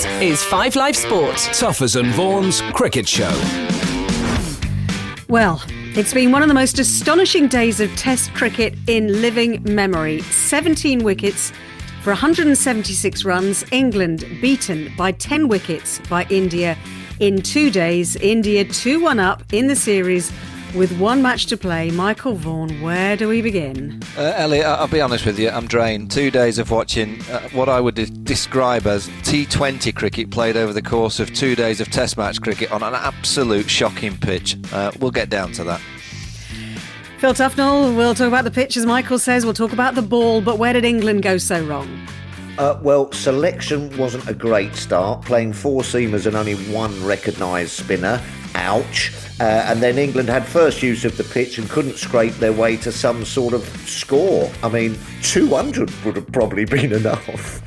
This is 5 Live Sport. Tuffers and Vaughan's Cricket Show. Well, it's been one of the most astonishing days of Test cricket in living memory. 17 wickets for 176 runs. England beaten by 10 wickets by India in 2 days. India 2-1 up in the series with one match to play. Michael Vaughan, where do we begin? Ellie, I'll be honest with you, I'm drained. 2 days of watching what I would describe as T20 cricket played over the course of 2 days of Test match cricket on an absolute shocking pitch. We'll get down to that. Phil Tufnell, we'll talk about the pitch, as Michael says. We'll talk about the ball, but where did England go so wrong? Well, selection wasn't a great start. Playing four seamers and only one recognised spinner. Ouch. And then England had first use of the pitch and couldn't scrape their way to some sort of score. I mean, 200 would have probably been enough.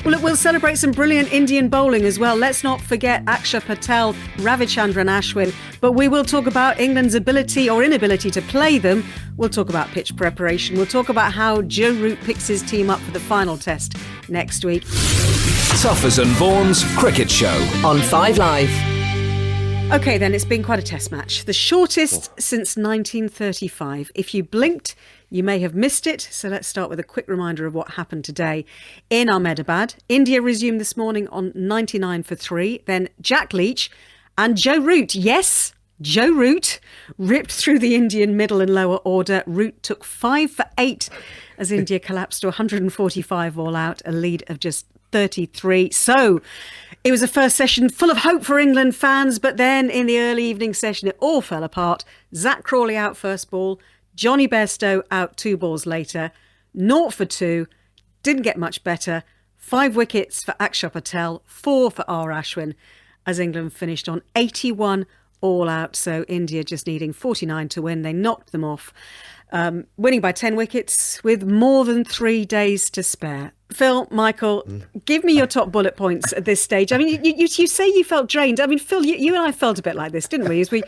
Well, look, we'll celebrate some brilliant Indian bowling as well. Let's not forget Akshar Patel, Ravichandran Ashwin. But we will talk about England's ability or inability to play them. We'll talk about pitch preparation. We'll talk about how Joe Root picks his team up for the final test next week. Tuffers and Vaughan's Cricket Show On 5 Live. OK, then, it's been quite a test match. The shortest since 1935. If you blinked, you may have missed it. So let's start with a quick reminder of what happened today in Ahmedabad. India resumed this morning on 99 for 3. Then Jack Leach and Joe Root. Yes, Joe Root ripped through the Indian middle and lower order. Root took 5 for 8 as India collapsed to 145 all out, a lead of just 33. So it was a first session full of hope for England fans, but then in the early evening session it all fell apart. Zach Crawley out first ball, Johnny Bairstow out 2 balls later, 0 for 2, didn't get much better. 5 wickets for Akshar Patel, 4 for R. Ashwin, as England finished on 81 all out. So India just needing 49 to win. They knocked them off, winning by 10 wickets with more than 3 days to spare. Phil, Michael, give me your top bullet points at this stage. I mean, you say you felt drained. I mean, Phil, you and I felt a bit like this, didn't we? As we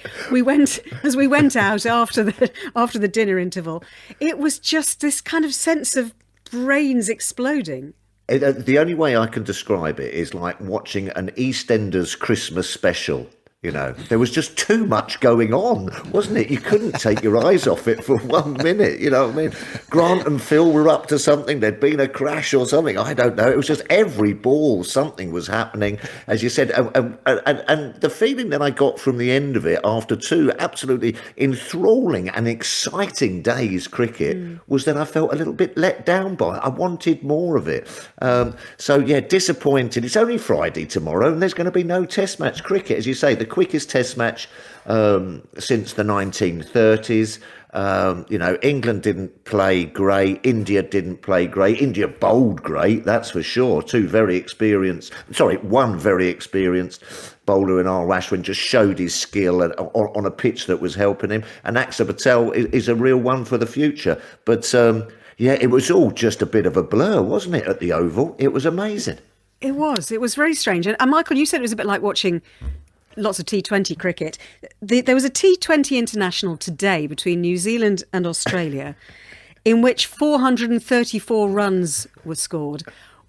went out after the dinner interval, it was just this kind of sense of brains exploding. The only way I can describe it is like watching an EastEnders Christmas special. You know, there was just too much going on, wasn't it? You couldn't take your eyes off it for 1 minute. You know what I mean? Grant and Phil were up to something. There'd been a crash or something. I don't know. It was just every ball, something was happening, as you said. And the feeling that I got from the end of it after 2 absolutely enthralling and exciting days cricket was that I felt a little bit let down by it. I wanted more of it. So, yeah, disappointed. It's only Friday tomorrow and there's going to be no Test match cricket. As you say, the quickest Test match since the 1930s. England didn't play great. India didn't play great. India bowled great, that's for sure. One very experienced bowler in R. Ashwin just showed his skill on a pitch that was helping him. And Akshar Patel is a real one for the future. But, it was all just a bit of a blur, wasn't it, at the Oval? It was amazing. It was very strange. And Michael, you said it was a bit like watching lots of T20 cricket. There was a T20 international today between New Zealand and Australia in which 434 runs were scored,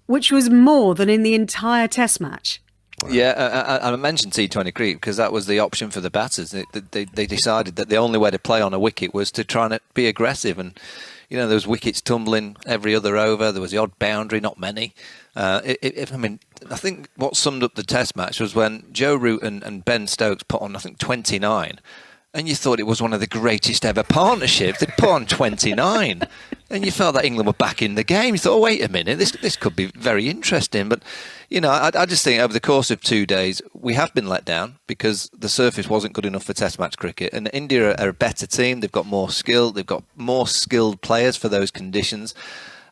which was more than in the entire Test match. Yeah, I mentioned T20 cricket because that was the option for the batters. They decided that the only way to play on a wicket was to try and be aggressive. And, you know, there was wickets tumbling every other over. There was the odd boundary, not many. I think what summed up the Test match was when Joe Root and Ben Stokes put on, 29. And you thought it was one of the greatest ever partnerships. They put on 29. And you felt that England were back in the game. You thought, oh, wait a minute, this could be very interesting. But, you know, I just think over the course of 2 days, we have been let down because the surface wasn't good enough for Test match cricket. And India are a better team. They've got more skill. They've got more skilled players for those conditions.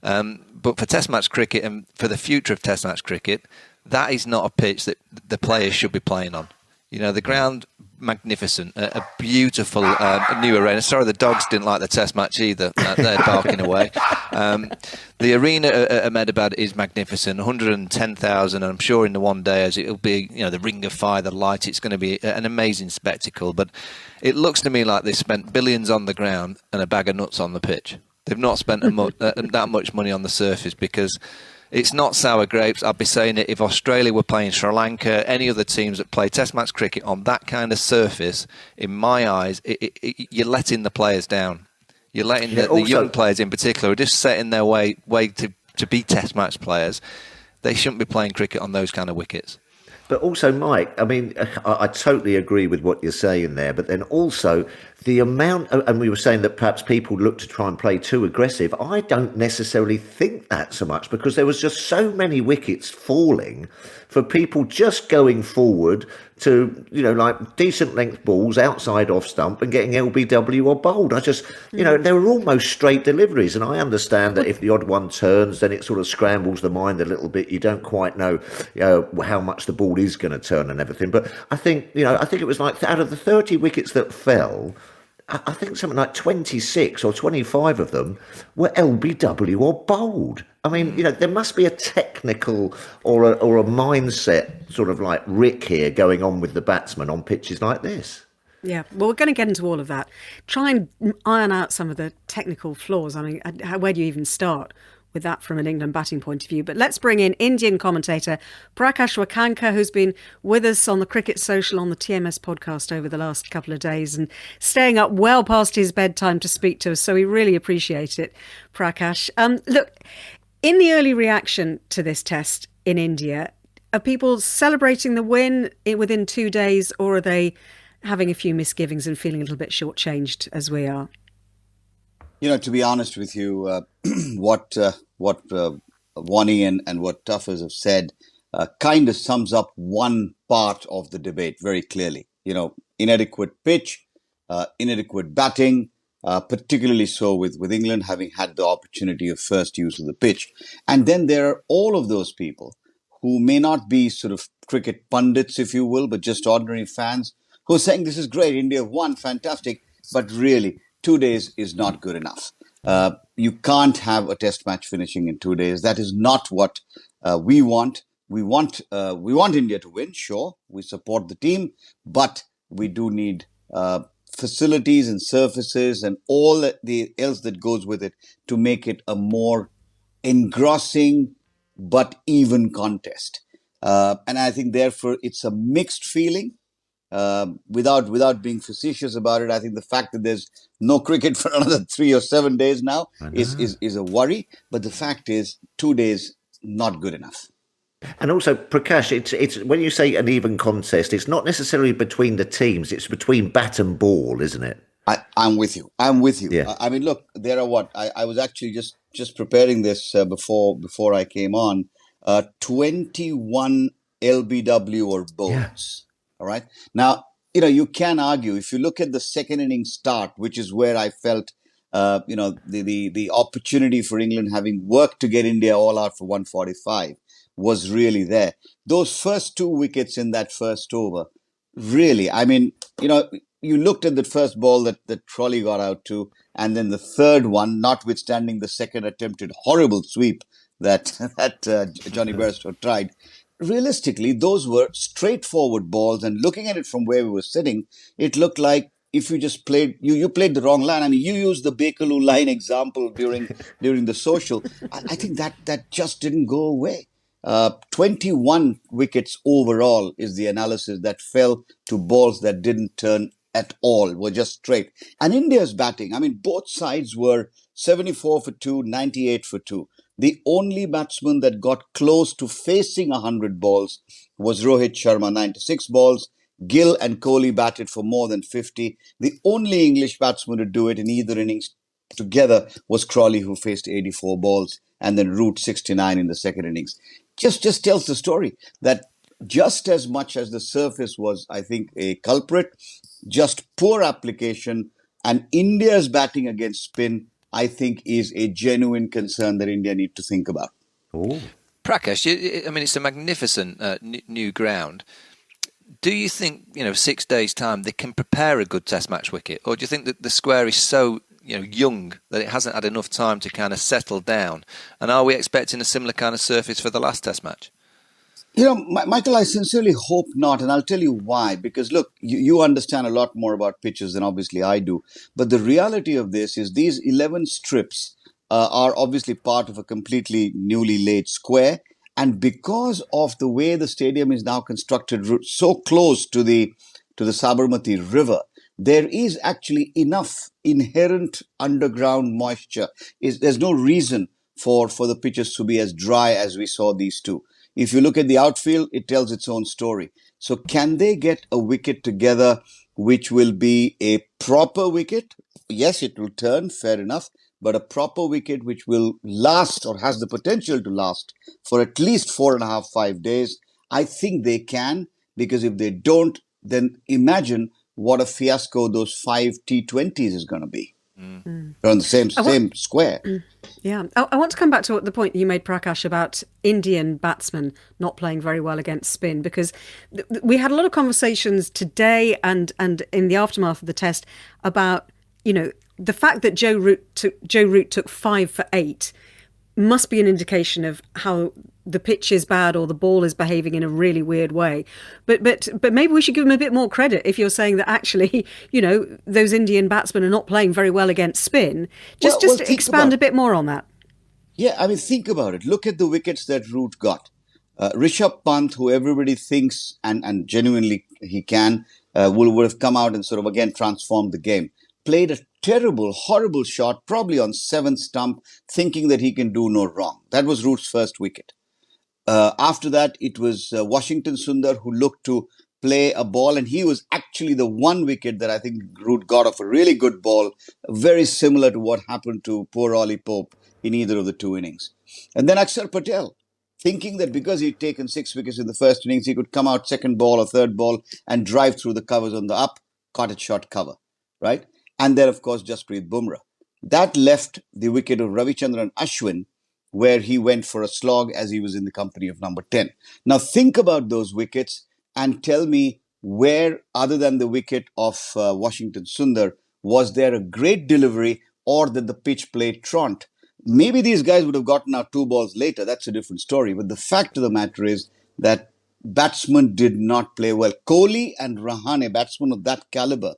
But for Test match cricket and for the future of Test match cricket, that is not a pitch that the players should be playing on. You know, the ground, magnificent, a beautiful new arena. Sorry, the dogs didn't like the Test match either. They're barking away. The arena at Ahmedabad is magnificent, 110,000. I'm sure in the one day, as it'll be, you know, the Ring of Fire, the light, it's going to be an amazing spectacle. But it looks to me like they spent billions on the ground and a bag of nuts on the pitch. They've not spent that much money on the surface because It's not sour grapes. I'd be saying it if Australia were playing Sri Lanka, any other teams that play Test match cricket on that kind of surface, in my eyes, you're letting the players down. You're letting the young players in particular who are just set in their way to be Test match players. They shouldn't be playing cricket on those kind of wickets. But also, Mike, I mean, I totally agree with what you're saying there. But then also the amount, and we were saying that perhaps people look to try and play too aggressive. I don't necessarily think that so much, because there was just so many wickets falling for people just going forward to, like decent length balls outside off stump and getting LBW or bowled. I just, they were almost straight deliveries. And I understand that if the odd one turns, then it sort of scrambles the mind a little bit. You don't quite know, how much the ball is going to turn and everything. But I think it was like out of the 30 wickets that fell, I think something like 26 or 25 of them were LBW or bowled. I mean, there must be a technical or a mindset sort of like Rick here going on with the batsman on pitches like this. Yeah, well, we're going to get into all of that. Try and iron out some of the technical flaws. I mean, where do you even start with that from an England batting point of view? But let's bring in Indian commentator Prakash Wakanka, who's been with us on the Cricket Social on the TMS podcast over the last couple of days and staying up well past his bedtime to speak to us. So we really appreciate it, Prakash. Look, in the early reaction to this test in India, are people celebrating the win within 2 days, or are they having a few misgivings and feeling a little bit shortchanged as we are? To be honest with you, what Wani and what Tuffers have said kind of sums up one part of the debate very clearly. Inadequate pitch, inadequate batting, particularly so with England having had the opportunity of first use of the pitch. And then there are all of those people who may not be sort of cricket pundits, if you will, but just ordinary fans who are saying this is great, India won, fantastic, but really 2 days is not good enough. You can't have a test match finishing in 2 days. That is not what we want. We want India to win. Sure, we support the team, but we do need facilities and surfaces and all else that goes with it to make it a more engrossing but even contest. And I think therefore it's a mixed feeling. Without being facetious about it, I think the fact that there's no cricket for another 3 or 7 days now is a worry. But the fact is, 2 days not good enough. And also, Prakash, it's when you say an even contest, it's not necessarily between the teams; it's between bat and ball, isn't it? I'm with you. Yeah. I mean, look, there are I was actually just preparing this before I came on. 21 LBW or bowls. Yeah. All right. Now, you can argue if you look at the second innings start, which is where I felt, the opportunity for England having worked to get India all out for 145 was really there. Those first 2 wickets in that first over, really, I mean, you looked at the first ball that Crawley got out to, and then the third one, notwithstanding the second attempted horrible sweep that Johnny Bairstow tried. Realistically, those were straightforward balls, and looking at it from where we were sitting, it looked like if you just played, you played the wrong line. I mean, you used the Bakerloo line example during the social. I think that just didn't go away. 21 wickets overall is the analysis that fell to balls that didn't turn at all, were just straight. And India's batting, I mean, both sides were 74 for 2, 98 for 2. The only batsman that got close to facing 100 balls was Rohit Sharma, 96 balls. Gill and Kohli batted for more than 50. The only English batsman to do it in either innings together was Crawley, who faced 84 balls, and then Root 69 in the second innings. Just tells the story that just as much as the surface was, I think, a culprit, just poor application, and India's batting against spin, I think, is a genuine concern that India need to think about. Oh. Prakash, I mean, it's a magnificent new ground. Do you think, 6 days' time, they can prepare a good test match wicket? Or do you think that the square is so, young that it hasn't had enough time to kind of settle down? And are we expecting a similar kind of surface for the last test match? Michael, I sincerely hope not. And I'll tell you why. Because, look, you understand a lot more about pitches than obviously I do. But the reality of this is these 11 strips are obviously part of a completely newly laid square. And because of the way the stadium is now constructed, so close to the Sabarmati River, there is actually enough inherent underground moisture. There's no reason for the pitches to be as dry as we saw these two. If you look at the outfield, it tells its own story. So can they get a wicket together which will be a proper wicket? Yes, it will turn, fair enough, but a proper wicket which will last or has the potential to last for at least 4.5, 5 days. I think they can, because if they don't, then imagine what a fiasco those 5 T20s is going to be. They're on the same square. Yeah. I want to come back to the point you made, Prakash, about Indian batsmen not playing very well against spin, because we had a lot of conversations today and in the aftermath of the test about, the fact that Joe Root took 5 for 8 must be an indication of how the pitch is bad or the ball is behaving in a really weird way. But maybe we should give him a bit more credit if you're saying that actually, those Indian batsmen are not playing very well against spin. Just expand a bit more on that. Yeah, I mean, think about it. Look at the wickets that Root got. Rishabh Pant, who everybody thinks and genuinely he can, would have come out and sort of again transformed the game. Played a terrible, horrible shot, probably on 7th stump, thinking that he can do no wrong. That was Root's first wicket. After that, it was Washington Sundar who looked to play a ball, and he was actually the one wicket that I think Root got off a really good ball, very similar to what happened to poor Ollie Pope in either of the two innings. And then Akshar Patel, thinking that because he'd taken 6 wickets in the first innings, he could come out second ball or third ball and drive through the covers on the up, caught it short cover, right? And then, of course, Jasprit Bumrah. That left the wicket of Ravichandran Ashwin, where he went for a slog as he was in the company of number 10. Now, think about those wickets and tell me where, other than the wicket of Washington Sundar, was there a great delivery or that the pitch played truant? Maybe these guys would have gotten out 2 balls later. That's a different story. But the fact of the matter is that batsmen did not play well. Kohli and Rahane, batsmen of that caliber,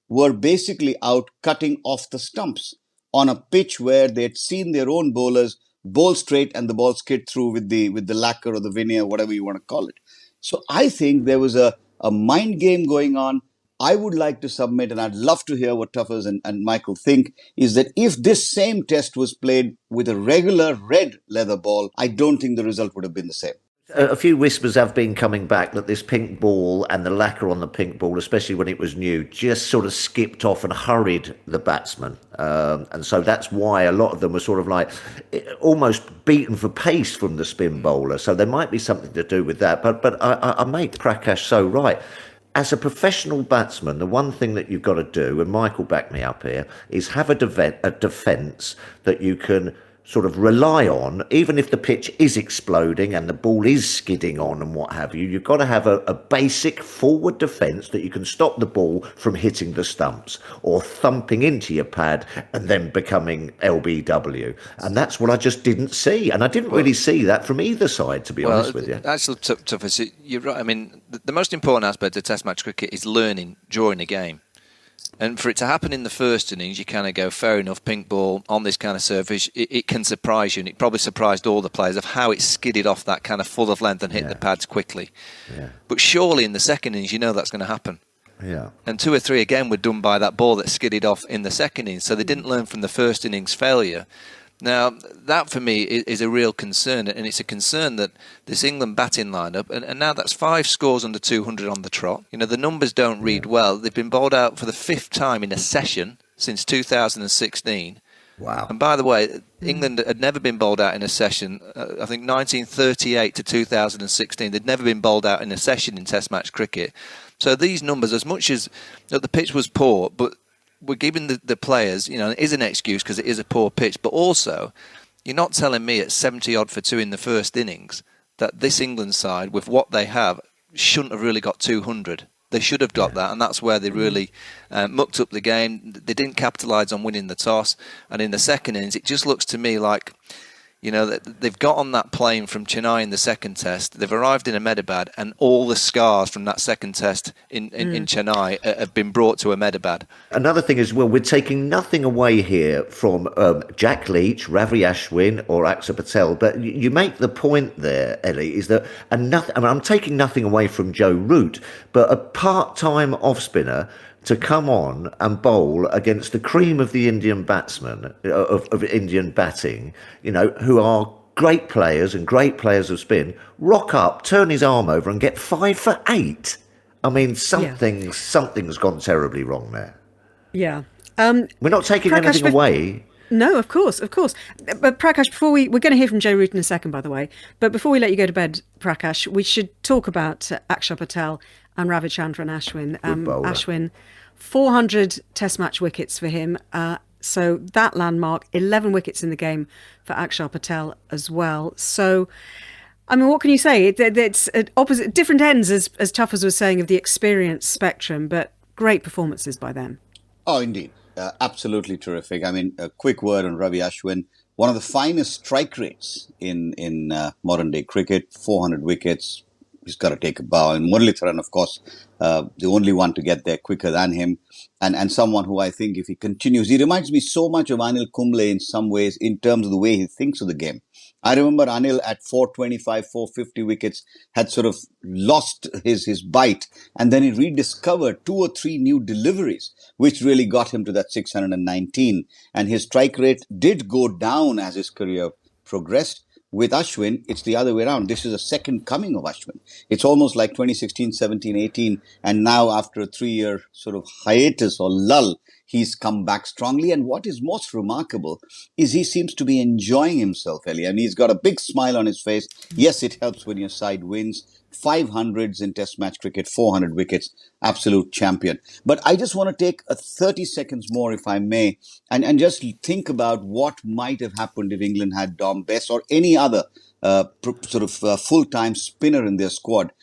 were basically out cutting off the stumps on a pitch where they had seen their own bowlers bowl straight and the ball skid through with the lacquer or the veneer, whatever you want to call it. So I think there was a mind game going on. I would like to submit, and I'd love to hear what Tuffers and Michael think, is that if this same test was played with a regular red leather ball, I don't think the result would have been the same. A few whispers have been coming back that this pink ball and the lacquer on the pink ball, especially when it was new, just sort of skipped off and hurried the batsman. And so that's why a lot of them were sort of like almost beaten for pace from the spin bowler. So there might be something to do with that. But I make Prakash so right. As a professional batsman, the one thing that you've got to do, and Michael backed me up here, is have a defence that you can sort of rely on, even if the pitch is exploding and the ball is skidding on and what have you. You've got to have a basic forward defence that you can stop the ball from hitting the stumps or thumping into your pad and then becoming LBW. And that's what I just didn't see. And I didn't really see that from either side, to be honest with you. Actually, Tuffers, you're right. I mean, the most important aspect of Test match cricket is learning during the game. And for it to happen in the first innings, you kind of go, fair enough, pink ball on this kind of surface, it can surprise you. And it probably surprised all the players of how it skidded off that kind of full of length and hit the pads quickly. Yeah. But surely in the second innings, you know that's going to happen. Yeah. And 2 or 3 again were done by that ball that skidded off in the second innings. So they didn't learn from the first innings failure. Now, that for me is a real concern, and it's a concern that this England batting lineup, and now that's 5 scores under 200 on the trot. You know, the numbers don't read well. They've been bowled out for the 5th time in a session since 2016. Wow. And by the way, England had never been bowled out in a session, I think 1938 to 2016. They'd never been bowled out in a session in Test match cricket. So these numbers, as much as the pitch was poor, but we're giving the players, it is an excuse because it is a poor pitch, but also you're not telling me at 70-odd for 2 in the first innings that this England side, with what they have, shouldn't have really got 200. They should have got that, and that's where they really mucked up the game. They didn't capitalise on winning the toss, and in the second innings, it just looks to me like, they've got on that plane from Chennai in the second test. They've arrived in Ahmedabad, and all the scars from that second test in Chennai have been brought to Ahmedabad. Another thing as well, we're taking nothing away here from Jack Leach, Ravi Ashwin or Akshar Patel, but you make the point there, Ellie, is that I'm taking nothing away from Joe Root, but a part-time off-spinner to come on and bowl against the cream of the Indian batsmen, of Indian batting, who are great players of spin, rock up, turn his arm over and get 5 for 8. I mean, something's gone terribly wrong there. Yeah. We're not taking anything away. No, of course. But Prakash, we're going to hear from Joe Root in a second, by the way. But before we let you go to bed, Prakash, we should talk about Akshar Patel and Ravichandran Ashwin. Ashwin, 400 Test match wickets for him. So that landmark, 11 wickets in the game for Akshar Patel as well. So, I mean, what can you say? It's at opposite, different ends, as Tuffers was saying, of the experience spectrum, but great performances by them. Oh, indeed. Absolutely terrific. I mean, a quick word on Ravi Ashwin. One of the finest strike rates in modern day cricket, 400 wickets. He's got to take a bow. And Muralitharan, of course, the only one to get there quicker than him. And someone who I think if he continues, he reminds me so much of Anil Kumble in some ways in terms of the way he thinks of the game. I remember Anil at 425, 450 wickets had sort of lost his bite. And then he rediscovered 2 or 3 new deliveries, which really got him to that 619. And his strike rate did go down as his career progressed. With Ashwin, it's the other way around. This is a second coming of Ashwin. It's almost like 2016, 17, 18. And now after a 3-year sort of hiatus or lull, he's come back strongly. And what is most remarkable is he seems to be enjoying himself, Ellie. And he's got a big smile on his face. Yes, it helps when your side wins. 500s in Test match cricket, 400 wickets, absolute champion. But I just want to take 30 seconds more, if I may, and just think about what might have happened if England had Dom Bess or any other full-time spinner in their squad.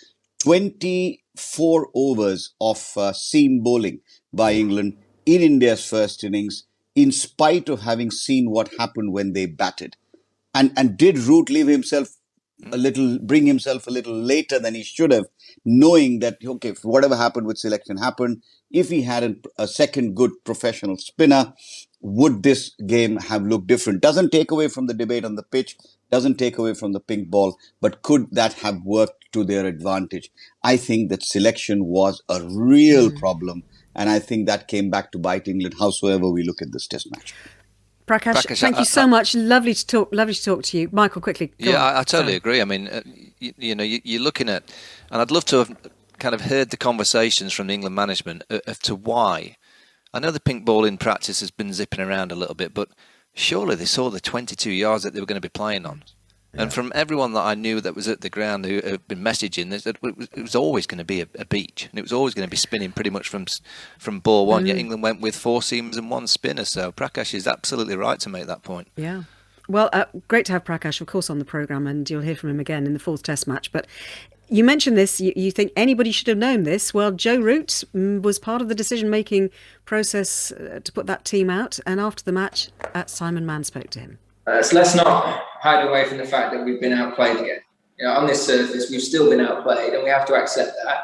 24 overs of seam bowling by England in India's first innings, in spite of having seen what happened when they batted. And did Root bring himself a little later than he should have, knowing that, okay, if whatever happened with selection happened, if he had a second good professional spinner, would this game have looked different? Doesn't take away from the debate on the pitch, doesn't take away from the pink ball, but could that have worked to their advantage? I think that selection was a real problem, and I think that came back to bite England, howsoever we look at this Test match. Prakash, thank you so much. Lovely to talk to you. Michael, quickly. I totally agree. I mean, you're looking at, and I'd love to have kind of heard the conversations from the England management as to why. I know the pink ball in practice has been zipping around a little bit, but surely they saw the 22 yards that they were going to be playing on. Yeah. And from everyone that I knew that was at the ground who had been messaging, it was always going to be a beach, and it was always going to be spinning pretty much from ball one. Yet England went with 4 seamers and 1 spinner. So Prakash is absolutely right to make that point. Yeah. Well, great to have Prakash, of course, on the programme, and you'll hear from him again in the 4th Test match. But you mentioned this, you think anybody should have known this. Well, Joe Root was part of the decision-making process to put that team out. And after the match, Simon Mann spoke to him. So let's not hide away from the fact that we've been outplayed again. On this surface, we've still been outplayed, and we have to accept that.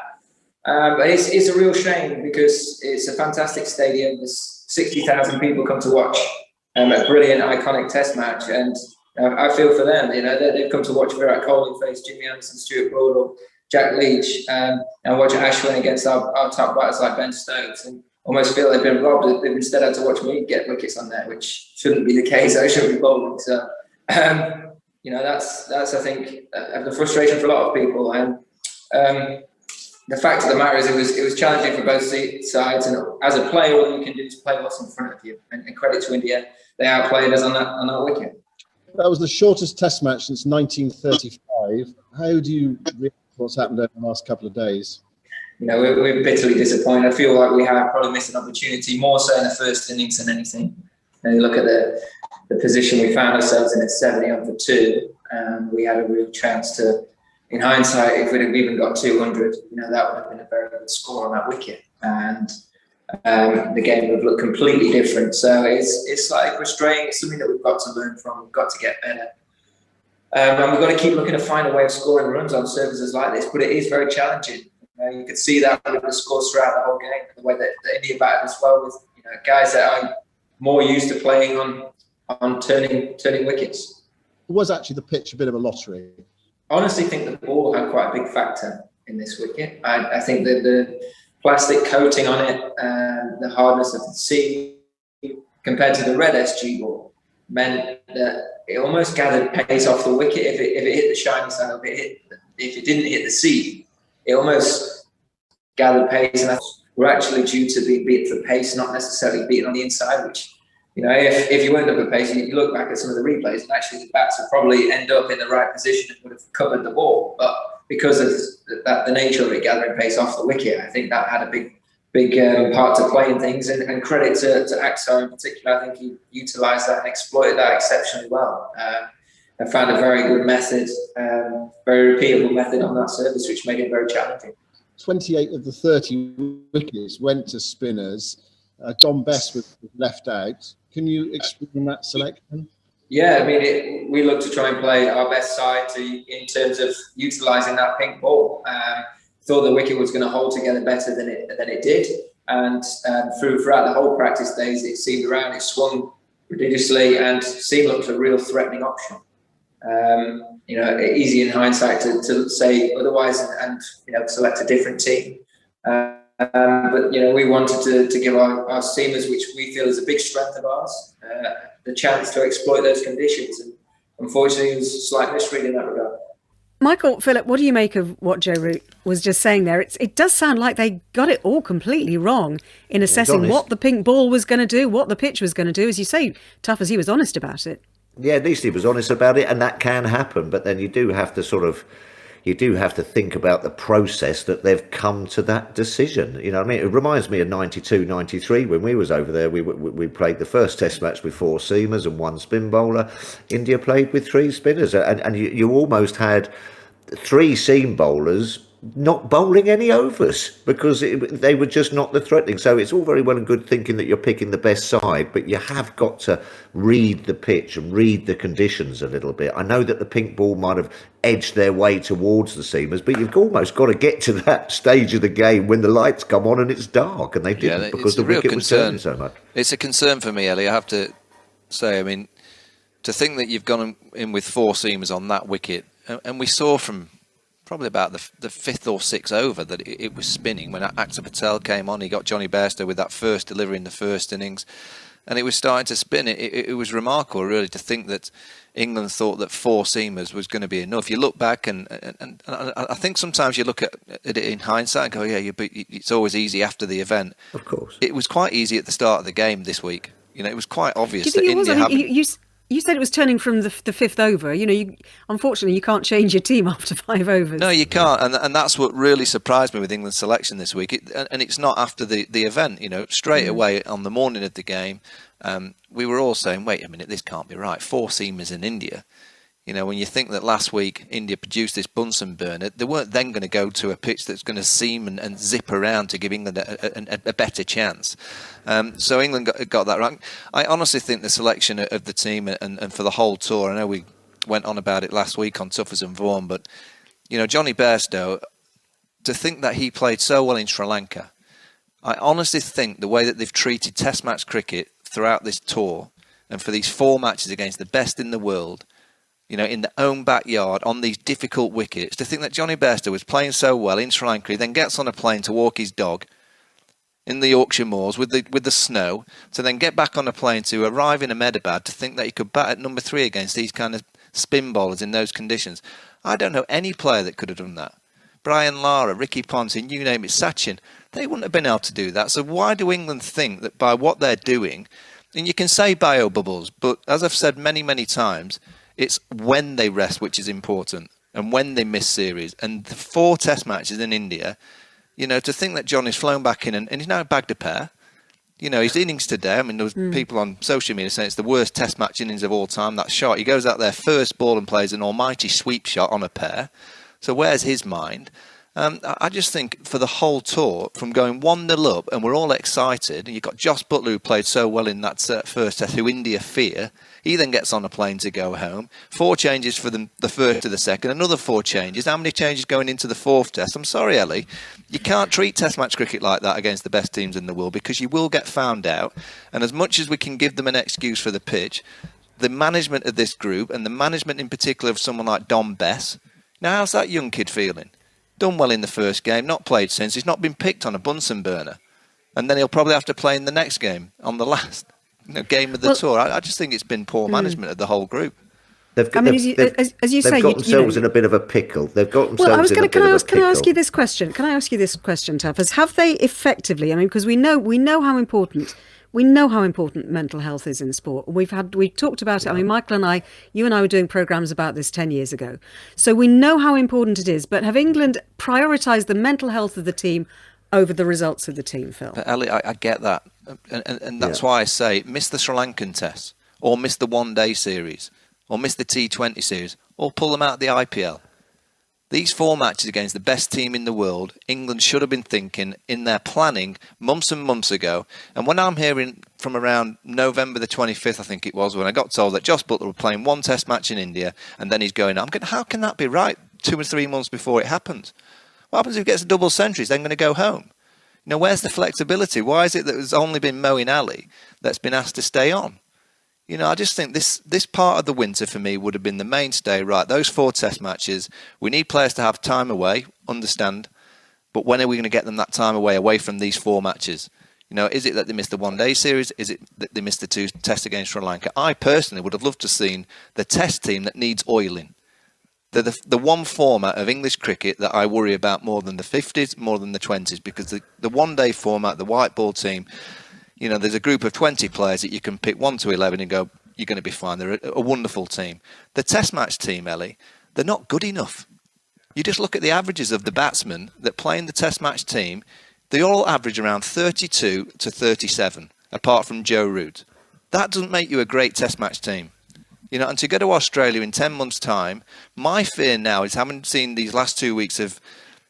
But it's a real shame because it's a fantastic stadium. There's 60,000 people come to watch a brilliant, iconic Test match, and I feel for them. They've come to watch Virat Kohli face Jimmy Anderson, Stuart Broad, or Jack Leach, and watch Ashwin against our top batters like Ben Stokes, and almost feel they've been robbed. They've instead had to watch me get wickets on there, which shouldn't be the case. I shouldn't be bowling. So, that's I think the frustration for a lot of people. And the fact of the matter is, it was challenging for both sides. And as a player, all you can do is play what's in front of you. And credit to India, they outplayed us on that wicket. That was the shortest Test match since 1935. How do you react to what's happened over the last couple of days? We're bitterly disappointed. I feel like we have probably missed an opportunity, more so in the first innings than anything. You look at the position we found ourselves in at 70 on for 2, and we had a real chance to, in hindsight, if we'd have even got 200, that would have been a very good score on that wicket. And the game would have looked completely different. So it's slightly frustrating. It's something that we've got to learn from. We've got to get better. And we've got to keep looking to find a way of scoring runs on surfaces like this, but it is very challenging. You could see that with the scores throughout the whole game, the way that India batted as well, with guys that are more used to playing on turning wickets. Was actually the pitch a bit of a lottery? I honestly think the ball had quite a big factor in this wicket. I think that the plastic coating on it and the hardness of the seam compared to the red SG ball meant that it almost gathered pace off the wicket if it hit the shiny side, if it didn't hit the seam, it almost gathered pace, and we're actually due to be beat for pace, not necessarily beaten on the inside, which, if you weren't up at pace, you look back at some of the replays and actually the bats would probably end up in the right position and would have covered the ball. But because of the nature of it gathering pace off the wicket, I think that had a big part to play in things, and credit to Axar in particular. I think he utilised that and exploited that exceptionally well. And found a very good method, very repeatable method on that surface, which made it very challenging. 28 of the 30 wickets went to spinners. Dom Bess was left out. Can you explain that selection? Yeah, we look to try and play our best side in terms of utilising that pink ball. Thought the wicket was going to hold together better than it did, and throughout the whole practice days, it seemed around, it swung prodigiously, and seemed like a real threatening option. Easy in hindsight to say otherwise and select a different team. But we wanted to give our seamers, which we feel is a big strength of ours, the chance to exploit those conditions. And unfortunately, it was a slight misread in that regard. Michael, Philip, what do you make of what Joe Root was just saying there? It does sound like they got it all completely wrong in assessing what the pink ball was going to do, what the pitch was going to do. As you say, Tuffers, he was honest about it. Yeah, at least he was honest about it, and that can happen. But then you do have to think about the process that they've come to that decision. It reminds me of 92, 93 when we was over there. We played the first Test match with 4 seamers and 1 spin bowler. India played with 3 spinners, and you almost had 3 seam bowlers not bowling any overs because they were just not the threatening. So it's all very well and good thinking that you're picking the best side, but you have got to read the pitch and read the conditions a little bit. I know that the pink ball might have edged their way towards the seamers, but you've almost got to get to that stage of the game when the lights come on and it's dark, and they didn't because the wicket was turning so much. It's a concern for me, Ellie, I have to say. To think that you've gone in with 4 seamers on that wicket, and we saw from probably about the 5th or 6th over that it was spinning. When Axar Patel came on, he got Johnny Bairstow with that first delivery in the first innings, and it was starting to spin. It was remarkable, really, to think that England thought that 4 seamers was going to be enough. You look back, and I think sometimes you look at it in hindsight and go, yeah, it's always easy after the event. Of course. It was quite easy at the start of the game this week. It was quite obvious that India You said it was turning from the 5th over. Unfortunately, you can't change your team after 5 overs. No, you can't, and that's what really surprised me with England's selection this week. And it's not after the event. Straight away on the morning of the game, we were all saying, "Wait a minute, this can't be right. 4 seamers in India." When you think that last week India produced this Bunsen burner, they weren't then going to go to a pitch that's going to seam and zip around to give England a better chance. So England got that right. I honestly think the selection of the team and for the whole tour, I know we went on about it last week on Tuffers and Vaughan, but Johnny Bairstow, to think that he played so well in Sri Lanka, I honestly think the way that they've treated Test match cricket throughout this tour, and for these 4 matches against the best in the world, in their own backyard on these difficult wickets, to think that Johnny Bairstow was playing so well in Sri Lanka, he then gets on a plane to walk his dog in the Yorkshire moors with the snow, to then get back on a plane to arrive in Ahmedabad, to think that he could bat at number 3 against these kind of spin bowlers in those conditions. I don't know any player that could have done that. Brian Lara, Ricky Ponting, you name it, Sachin, they wouldn't have been able to do that. So why do England think that by what they're doing, and you can say bio bubbles, but as I've said many, many times, it's when they rest which is important, and when they miss series. And the 4 Test matches in India, to think that Johnny's flown back in and he's now bagged a pair. His innings today, there was people on social media saying it's the worst Test match innings of all time. That shot, he goes out there first ball and plays an almighty sweep shot on a pair. So where's his mind? I just think for the whole tour, from going 1-0 up, and we're all excited, and you've got Josh Butler, who played so well in that first test, who India fear. He then gets on a plane to go home. 4 changes for the first to the second, another 4 changes. How many changes going into the fourth test? I'm sorry, Ellie. You can't treat test match cricket like that against the best teams in the world, because you will get found out. And as much as we can give them an excuse for the pitch, the management of this group, and the management in particular of someone like Dom Bess, now how's that young kid feeling? Done well in the first game, not played since. He's not been picked on a Bunsen burner. And then he'll probably have to play in the next game on the last game of the tour. I just think it's been poor management of the whole group. As you say, they've got themselves in a bit of a pickle. They've got themselves in a bit of a pickle. Can I ask you this question? Tuffers? Have they effectively? I mean, because we know how important mental health is in sport. We've talked about it. I mean, Michael and I, you and I were doing programmes about this 10 years ago. So we know how important it is. But have England prioritised the mental health of the team over the results of the team, Phil? But Ellie, I get that. And that's why I say miss the Sri Lankan test, or miss the one-day series, or miss the T20 series, or pull them out of the IPL. These 4 matches against the best team in the world, England should have been thinking in their planning months and months ago. And when I'm hearing from around November the 25th, I think it was, when I got told that Josh Butler was playing 1 test match in India and then he's going, I'm going, how can that be right 2 or 3 months before it happens? What happens if he gets a double century? He's then going to go home. You know, where's the flexibility? Why is it that it's only been Moeen Ali that's been asked to stay on? You know, I just think this part of the winter for me would have been the mainstay. Right, those 4 test matches, we need players to have time away, understand, but when are we going to get them that time away from these 4 matches? You know, is it that they missed the one-day series? Is it that they missed the 2 tests against Sri Lanka? I personally would have loved to have seen the test team that needs oiling. The one format of English cricket that I worry about more than the 50s, more than the 20s, because the one-day format, the white ball team, you know, there's a group of 20 players that you can pick 1 to 11 and go, you're going to be fine. They're a wonderful team. The test match team, Ellie, they're not good enough. You just look at the averages of the batsmen that play in the test match team. They all average around 32 to 37, apart from Joe Root. That doesn't make you a great test match team. You know, and to go to Australia in 10 months' time, my fear now is, having seen these last 2 weeks of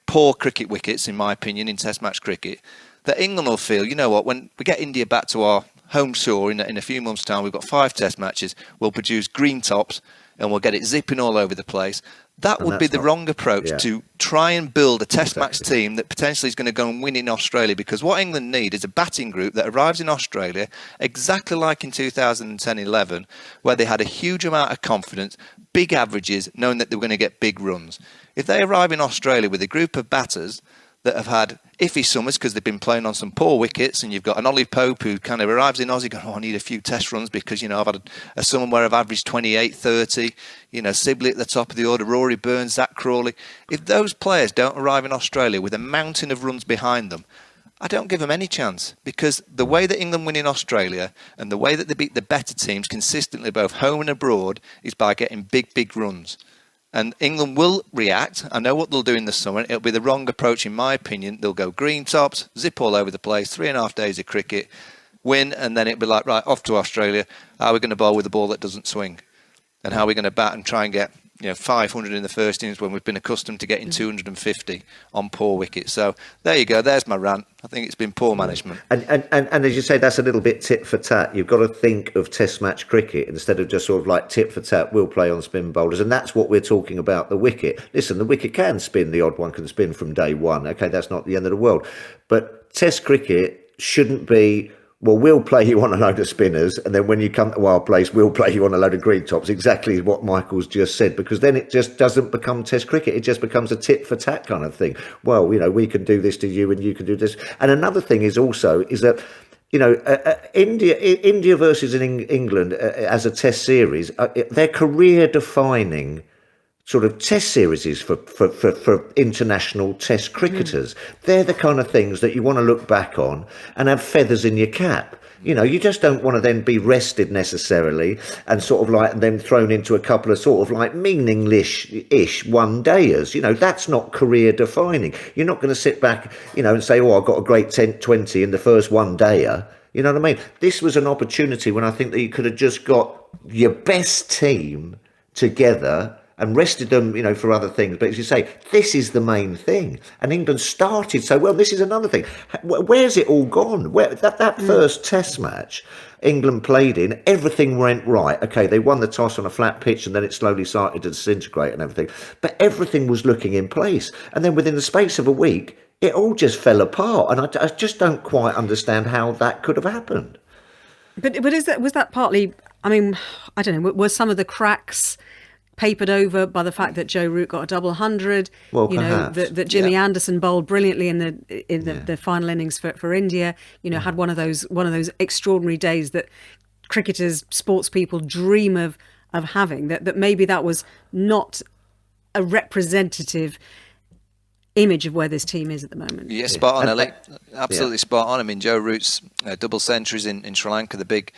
poor cricket wickets, in my opinion, in test match cricket, that England will feel, you know what, when we get India back to our home shore in a few months' time, we've got 5 test matches, we'll produce green tops and we'll get it zipping all over the place. That would be the wrong approach to try and build a test match team that potentially is going to go and win in Australia, because what England need is a batting group that arrives in Australia exactly like in 2010-11, where they had a huge amount of confidence, big averages, knowing that they were going to get big runs. If they arrive in Australia with a group of batters that have had iffy summers because they've been playing on some poor wickets, and you've got an Ollie Pope who kind of arrives in Aussie going, I need a few test runs because, you know, I've had a summer where I've averaged 28, 30, you know, Sibley at the top of the order, Rory Burns, Zach Crawley. If those players don't arrive in Australia with a mountain of runs behind them, I don't give them any chance, because the way that England win in Australia and the way that they beat the better teams consistently, both home and abroad, is by getting big, big runs. And England will react. I know what they'll do in the summer. It'll be the wrong approach, in my opinion. They'll go green tops, zip all over the place, 3.5 days of cricket, win, and then it'll be like, right, off to Australia. How are we going to bowl with a ball that doesn't swing? And how are we going to bat and try and get 500 in the first innings when we've been accustomed to getting 250 on poor wickets? So there you go. There's my rant. I think it's been poor management. And as you say, that's a little bit tit for tat. You've got to think of test match cricket instead of just sort of like tit for tat, we'll play on spin bowlers. And that's what we're talking about, the wicket. Listen, the wicket can spin, the odd one can spin from day one. OK, that's not the end of the world. But test cricket shouldn't be, well, we'll play you on a load of spinners, and then when you come to our place, we'll play you on a load of green tops. Exactly what Michael's just said, because then it just doesn't become test cricket. It just becomes a tit for tat kind of thing. Well, we can do this to you and you can do this. And another thing is that, India versus England as a test series, they're career-defining sort of test series for international test cricketers. They're the kind of things that you want to look back on and have feathers in your cap. You know, you just don't want to then be rested necessarily and sort of like then thrown into a couple of sort of like meaningless-ish one-dayers. You know, that's not career defining. You're not going to sit back, and say, I've got a great 20 in the first one-dayer. You know what I mean? This was an opportunity when I think that you could have just got your best team together and rested them, for other things. But as you say, this is the main thing. And England started so well. This is another thing. Where's it all gone? That first Test match England played in, everything went right. Okay, they won the toss on a flat pitch and then it slowly started to disintegrate and everything. But everything was looking in place. And then within the space of a week, it all just fell apart. And I just don't quite understand how that could have happened. But was that partly, I mean, I don't know, were some of the cracks papered over by the fact that Joe Root got a double 100? Well, perhaps. That Jimmy Anderson bowled brilliantly in the final innings for India. Had one of those extraordinary days that cricketers, sports people dream of having. That maybe that was not a representative image of where this team is at the moment. Yeah, spot on, Ellie. Absolutely spot on. I mean, Joe Root's double centuries in Sri Lanka, the big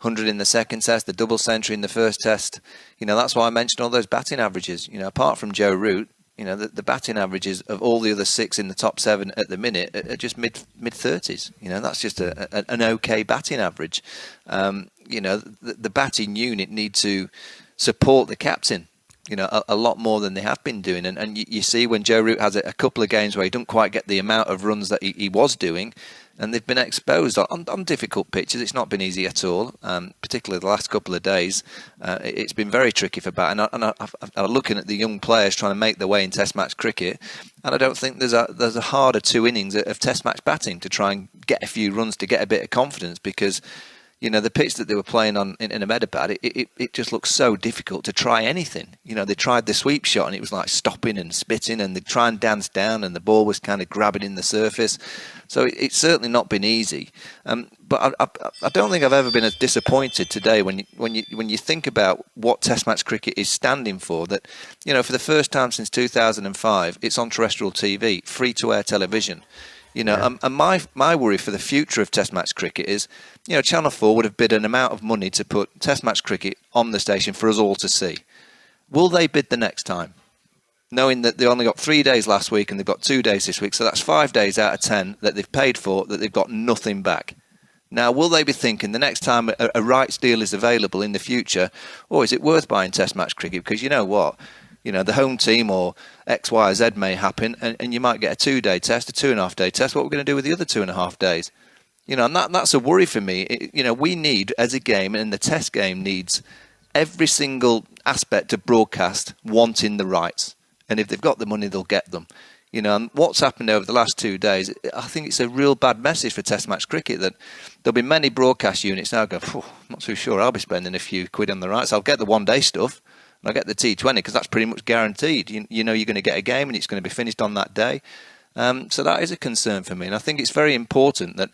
100 in the second test, the double century in the first test. That's why I mentioned all those batting averages. Apart from Joe Root, the batting averages of all the other 6 in the top 7 at the minute are just mid 30s. That's just an okay batting average. The batting unit need to support the captain, a lot more than they have been doing. And you see when Joe Root has a couple of games where he doesn't quite get the amount of runs that he was doing, and they've been exposed on difficult pitches. It's not been easy at all, particularly the last couple of days. It's been very tricky for bat. And I'm looking at the young players trying to make their way in Test match cricket, and I don't think there's a harder 2 innings of Test match batting to try and get a few runs to get a bit of confidence, because the pitch that they were playing on in Ahmedabad, it just looks so difficult to try anything. They tried the sweep shot and it was like stopping and spitting, and they try and dance down and the ball was kind of grabbing in the surface. So it's certainly not been easy. But I don't think I've ever been as disappointed today when you think about what Test match cricket is standing for. That for the first time since 2005, it's on terrestrial TV, free to air television. And my worry for the future of Test match cricket is, Channel 4 would have bid an amount of money to put Test match cricket on the station for us all to see. Will they bid the next time, knowing that they only got 3 days last week and they've got 2 days this week? So that's 5 days out of 10 that they've paid for, that they've got nothing back. Now, will they be thinking the next time a rights deal is available in the future, is it worth buying Test match cricket? Because you know what? The home team or X, Y, or Z may happen, and you might get a 2-day test, a 2.5-day test. What are we going to do with the other 2.5 days? And that's a worry for me. We need, as a game, and the Test game needs every single aspect of broadcast wanting the rights. And if they've got the money, they'll get them. And what's happened over the last 2 days, I think it's a real bad message for Test match cricket, that there'll be many broadcast units now go, I'm not too sure I'll be spending a few quid on the rights. I'll get the 1-day stuff. And I get the T20 because that's pretty much guaranteed. You're going to get a game and it's going to be finished on that day. So that is a concern for me. And I think it's very important that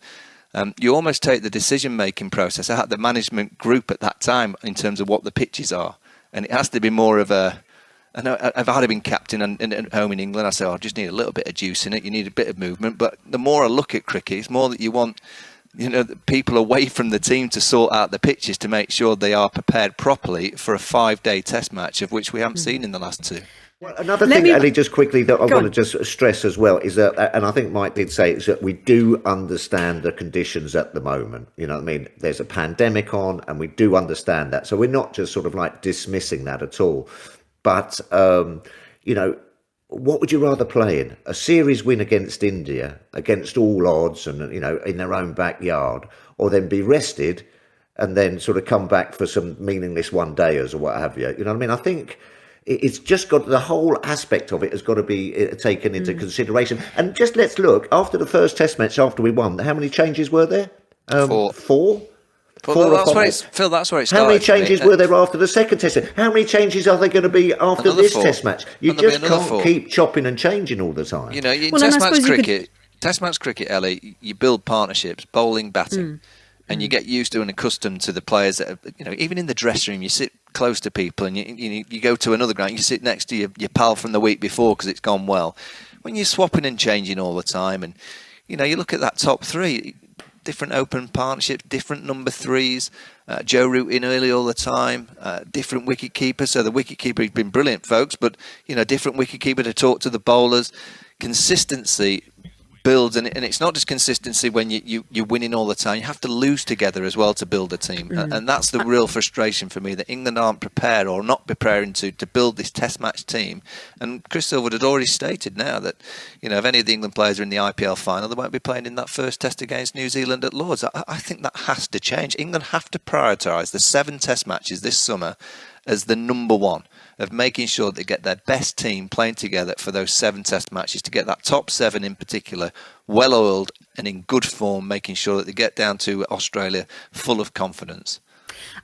you almost take the decision-making process out of the management group at that time in terms of what the pitches are. And it has to be more of a... I know if I had been captain at home in England, I say, I just need a little bit of juice in it. You need a bit of movement. But the more I look at cricket, it's more that you want... people away from the team to sort out the pitches to make sure they are prepared properly for a 5-day Test match, of which we haven't seen in the last 2. Well, another thing, Ellie, just quickly that I want to just stress as well is that, and I think Mike did say, is that we do understand the conditions at the moment. There's a pandemic on, and we do understand that. So we're not just sort of like dismissing that at all. But, what would you rather play in? A series win against India, against all odds and, in their own backyard, or then be rested and then sort of come back for some meaningless 1-dayers or what have you? I think it's just got, the whole aspect of it has got to be taken into consideration. And just let's look, after the first Test match, after we won, how many changes were there? 4. Phil, that's where it started. How many changes were there after the second Test match? How many changes are there going to be after this 4. Test match? You just can't 4. keep chopping and changing all the time. Test match cricket, Ellie, you build partnerships, bowling, batting, and you get used to and accustomed to the players that are, even in the dressing room, you sit close to people, and you go to another ground, you sit next to your pal from the week before because it's gone well. When you're swapping and changing all the time, and you look at that top 3. Different open partnerships, different number 3s, Joe Root in early all the time, different wicket keeper. So the wicket keeper has been brilliant, folks, but different wicket keeper to talk to the bowlers. Consistency builds, and it's not just consistency when you're winning all the time. You have to lose together as well to build a team, and that's the real frustration for me, that England aren't prepared or not preparing to build this Test match team. And Chris Silverwood had already stated now that, you know, if any of the England players are in the IPL final, they won't be playing in that first Test against New Zealand at Lords. I think that has to change. England have to prioritise the 7 Test matches this summer as the number one, of making sure they get their best team playing together for those 7 Test matches, to get that top 7 in particular well-oiled and in good form, making sure that they get down to Australia full of confidence.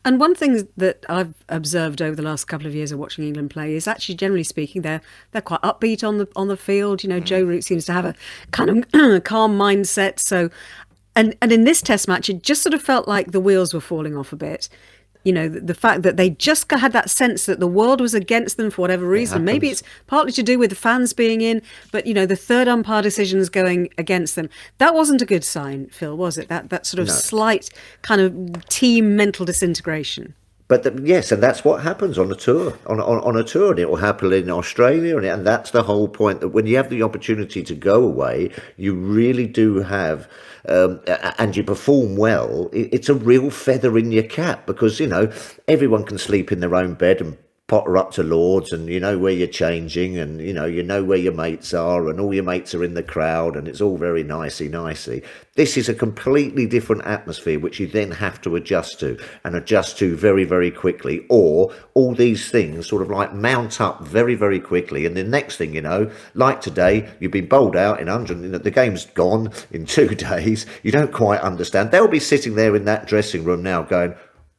And one thing that I've observed over the last couple of years of watching England play is actually, generally speaking, they're quite upbeat on the field. You know, Joe Root seems to have a kind of calm mindset. So, and in this Test match, it just sort of felt like the wheels were falling off a bit. You know, the fact that they just had that sense that the world was against them for whatever reason. Maybe it's partly to do with the fans being in, but, you know, the third umpire decisions going against them. That wasn't a good sign, Phil, was it? That sort of slight kind of team mental disintegration. But yes, and that's what happens on a tour. On a tour, and it will happen in Australia, and that's the whole point. That when you have the opportunity to go away, you really do have, and you perform well. It's a real feather in your cap, because, you know, everyone can sleep in their own bed and potter up to Lords, and you know where you're changing, and you know where your mates are, and all your mates are in the crowd, and it's all very nicey. This is a completely different atmosphere, which you then have to adjust to very, very quickly, or all these things sort of like mount up very, very quickly, and the next thing you know, like today, you've been bowled out in 100, you know, the game's gone in 2 days. You don't quite understand. They'll be sitting there in that dressing room now going,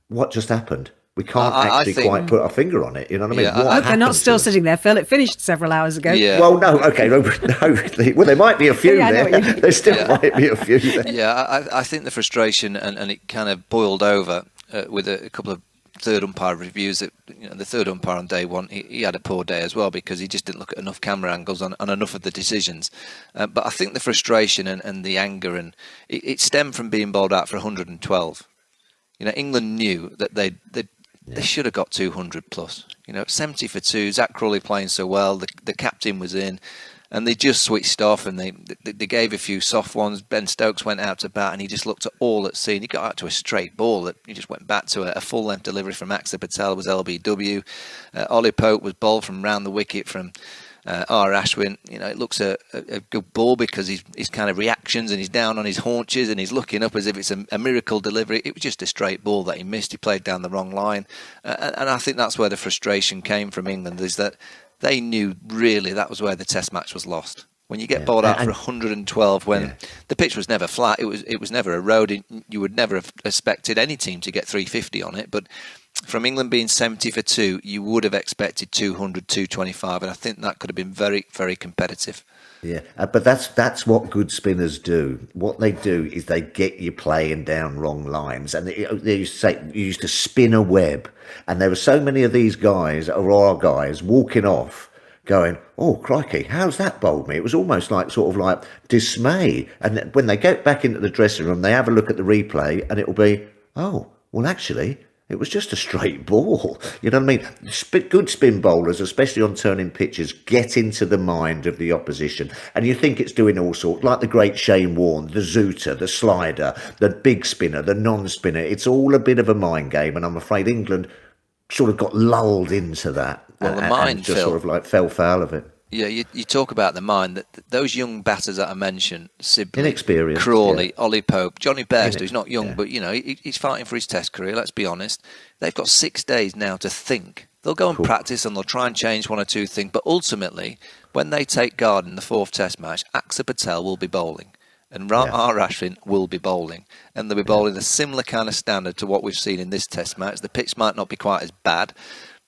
what just happened? We can't quite put our finger on it. You know what I mean? I hope they're not still sitting there, Phil. It finished several hours ago. Yeah. Well, no, okay. No, well, there might be a few there. There still might be a few there. Yeah, I think the frustration, and it kind of boiled over with a couple of third umpire reviews. That, you know, the third umpire on day one, he had a poor day as well, because he just didn't look at enough camera angles on enough of the decisions. But I think the frustration and the anger, and it stemmed from being bowled out for 112. You know, England knew that they should have got 200 plus. You know, 70 for 2. Zach Crawley playing so well. The captain was in, and they just switched off, and they gave a few soft ones. Ben Stokes went out to bat, and he just looked at all at sea. And he got out to a straight ball that he just went back to a full length delivery from Axar Patel was LBW. Ollie Pope was bowled from round the wicket from R. Ashwin. You know, it looks a good ball because his kind of reactions, and he's down on his haunches and he's looking up as if it's a miracle delivery. It was just a straight ball that he missed. He played down the wrong line, and I think that's where the frustration came from England, is that they knew really that was where the Test match was lost. When you get bowled out for 112, when the pitch was never flat, it was never a road. You would never have expected any team to get 350 on it, but from England being 70 for 2, you would have expected 200, 225, and I think that could have been very, very competitive. Yeah, but that's what good spinners do. What they do is they get you playing down wrong lines, and they used to say, you used to spin a web, and there were so many of these guys, or our guys, walking off going, oh, crikey, how's that bowled me? It was almost like sort of like dismay. And when they get back into the dressing room, they have a look at the replay, and it'll be, oh, well, actually, it was just a straight ball. You know what I mean? Good spin bowlers, especially on turning pitches, get into the mind of the opposition. And you think it's doing all sorts, like the great Shane Warne, the zooter, the slider, the big spinner, the non-spinner. It's all a bit of a mind game, and I'm afraid England sort of got lulled into that. Well, the mind, and just Phil, sort of like fell foul of it. Yeah, you talk about the mind. That those young batters that I mentioned, Sibley, inexperienced, Crawley, Ollie Pope, Johnny Bairstow, who's not young, but you know he's fighting for his Test career. Let's be honest. They've got 6 days now to think. They'll go and practice, and they'll try and change one or two things. But ultimately, when they take guard in the 4th Test match, Axar Patel will be bowling, and R. Ashwin will be bowling, and they'll be bowling a similar kind of standard to what we've seen in this Test match. The pitch might not be quite as bad,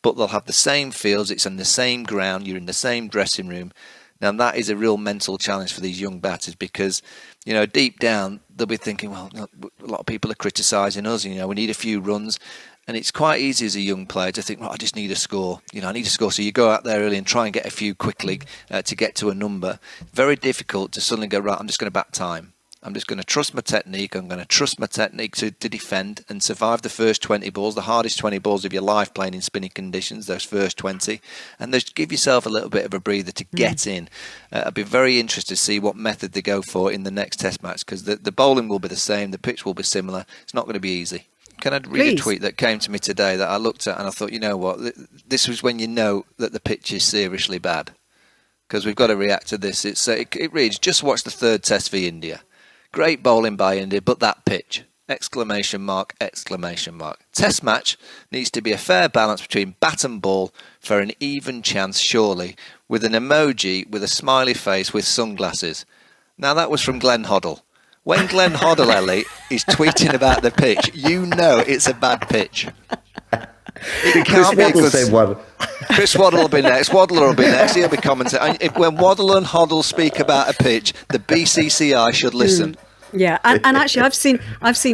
but they'll have the same fields. It's on the same ground. You're in the same dressing room. Now, that is a real mental challenge for these young batters, because, you know, deep down, they'll be thinking, well, a lot of people are criticising us. You know, we need a few runs. And it's quite easy as a young player to think, well, I just need a score. You know, I need a score. So you go out there early and try and get a few quickly to get to a number. Very difficult to suddenly go, right, I'm just going to bat time. I'm just going to trust my technique. I'm going to trust my technique to defend and survive the first 20 balls, the hardest 20 balls of your life playing in spinning conditions, those first 20, and just give yourself a little bit of a breather to get in. I'd be very interested to see what method they go for in the next test match, because the bowling will be the same, the pitch will be similar. It's not going to be easy. Can I read a tweet that came to me today that I looked at and I thought, you know what, this was when you know that the pitch is seriously bad, because we've got to react to this. It reads, just watch the third test for India. Great bowling by India, but that pitch! Exclamation mark, exclamation mark. Test match needs to be a fair balance between bat and ball for an even chance, surely, with an emoji with a smiley face with sunglasses. Now that was from Glenn Hoddle. When Glenn Hoddle, Ellie, is tweeting about the pitch, you know it's a bad pitch. It can't be good. Chris Waddle will be next. Waddler will be next. He'll be commenting. When Waddle and Hoddle speak about a pitch, the BCCI should listen. Yeah, and actually, I've seen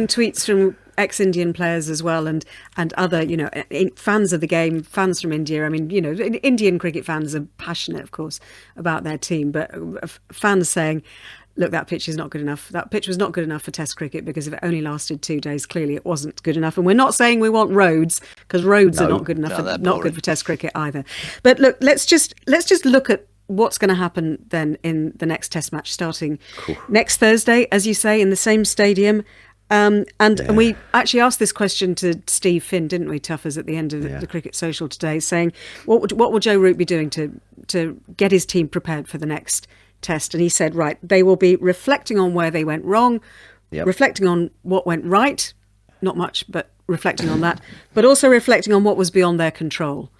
tweets from ex-Indian players as well, and other, fans of the game, fans from India. I mean, Indian cricket fans are passionate, of course, about their team, but fans saying, look, that pitch is not good enough. That pitch was not good enough for Test cricket, because if it only lasted 2 days, clearly it wasn't good enough. And we're not saying we want roads, because roads are not good enough, not good for Test cricket either. But look, let's just look at what's going to happen then in the next Test match, starting next Thursday, as you say, in the same stadium. And we actually asked this question to Steve Finn, didn't we, Tuffers, at the end of the Cricket Social today, saying what will Joe Root be doing to get his team prepared for the next Test? And he said, right, they will be reflecting on where they went wrong, reflecting on what went right, not much, but reflecting on that, but also reflecting on what was beyond their control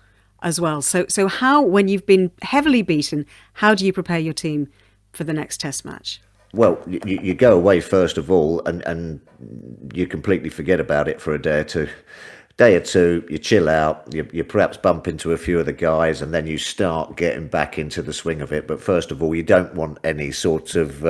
as well. So how, when you've been heavily beaten, how do you prepare your team for the next Test match? Well, you go away first of all, and you completely forget about it for a day or two, you chill out, you perhaps bump into a few of the guys, and then you start getting back into the swing of it. But first of all, you don't want any sort of,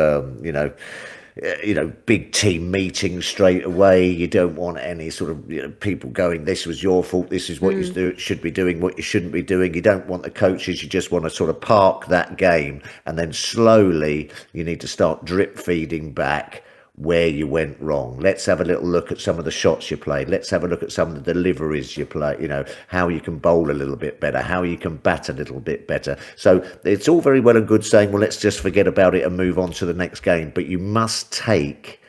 big team meeting straight away. You don't want any sort of people going, this was your fault, this is what you should be doing, what you shouldn't be doing. You don't want the coaches. You just want to sort of park that game, and then slowly you need to start drip feeding back where you went wrong. Let's have a little look at some of the shots you played. Let's have a look at some of the deliveries you play, how you can bowl a little bit better, how you can bat a little bit better. So it's all very well and good saying, well, let's just forget about it and move on to the next game. But you must take,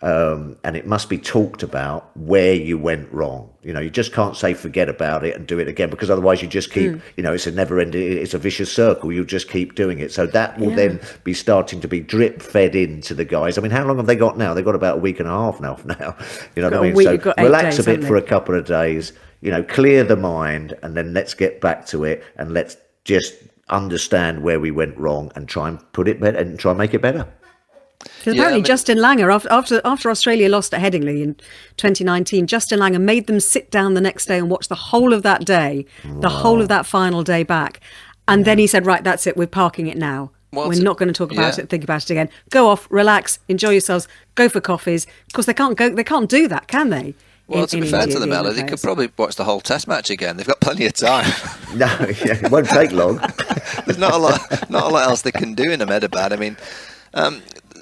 and it must be talked about, where you went wrong. You just can't say forget about it and do it again, because otherwise you just keep, it's a never ending, it's a vicious circle. You'll just keep doing it. So that will then be starting to be drip fed into the guys. I mean, how long have they got now? They've got about a week and a half now. You know what I mean? So relax a bit for a couple of days, clear the mind, and then let's get back to it, and let's just understand where we went wrong and try and put it better and try and make it better. Because apparently Justin Langer, after Australia lost at Headingley in 2019, Justin Langer made them sit down the next day and watch the whole of that day, the whole of that final day back. And then he said, right, that's it, we're parking it now. We're not going to talk about it, think about it again. Go off, relax, enjoy yourselves, go for coffees. Of course, they can't do that, can they? Well, to be fair to them, Ella, they could probably watch the whole Test match again. They've got plenty of time. No, it won't take long. There's not a lot else they can do in Ahmedabad. I mean,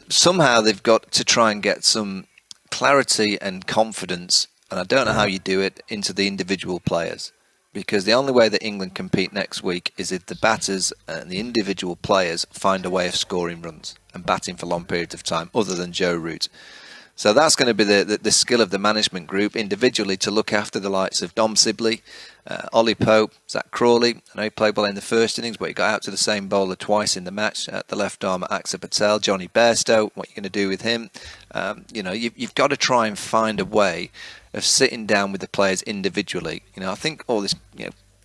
somehow they've got to try and get some clarity and confidence, and I don't know how you do it, into the individual players. Because the only way that England compete next week is if the batters and the individual players find a way of scoring runs and batting for long periods of time, other than Joe Root. So that's going to be the skill of the management group individually, to look after the likes of Dom Sibley, Ollie Pope, Zach Crawley. I know he played well in the first innings, but he got out to the same bowler twice in the match. The left arm, Axar Patel, Johnny Bairstow. What are you going to do with him? You've got to try and find a way of sitting down with the players individually. I think all this,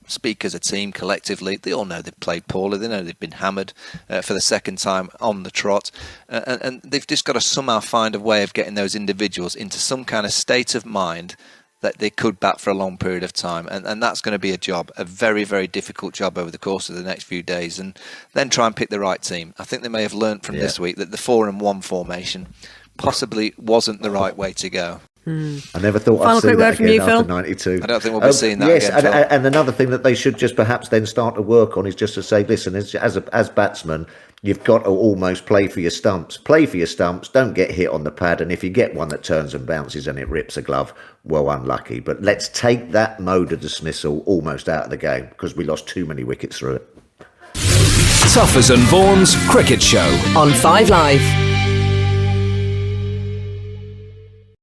speak as a team collectively. They all know they've played poorly. They know they've been hammered for the second time on the trot. And they've just got to somehow find a way of getting those individuals into some kind of state of mind that they could bat for a long period of time. And that's going to be a very, very difficult job over the course of the next few days. And then try and pick the right team. I think they may have learnt from this week that the 4-1 formation possibly wasn't the right way to go. I never thought Final I'd see quick that word from again you, Phil. after 92. I don't think we'll be seeing that yes, again, Phil. and another thing that they should just perhaps then start to work on is just to say, listen, as batsmen, you've got to almost play for your stumps. Play for your stumps, don't get hit on the pad, and if you get one that turns and bounces and it rips a glove, well, unlucky. But let's take that mode of dismissal almost out of the game because we lost too many wickets through it. Tuffers and Vaughan's Cricket Show. On 5 Live.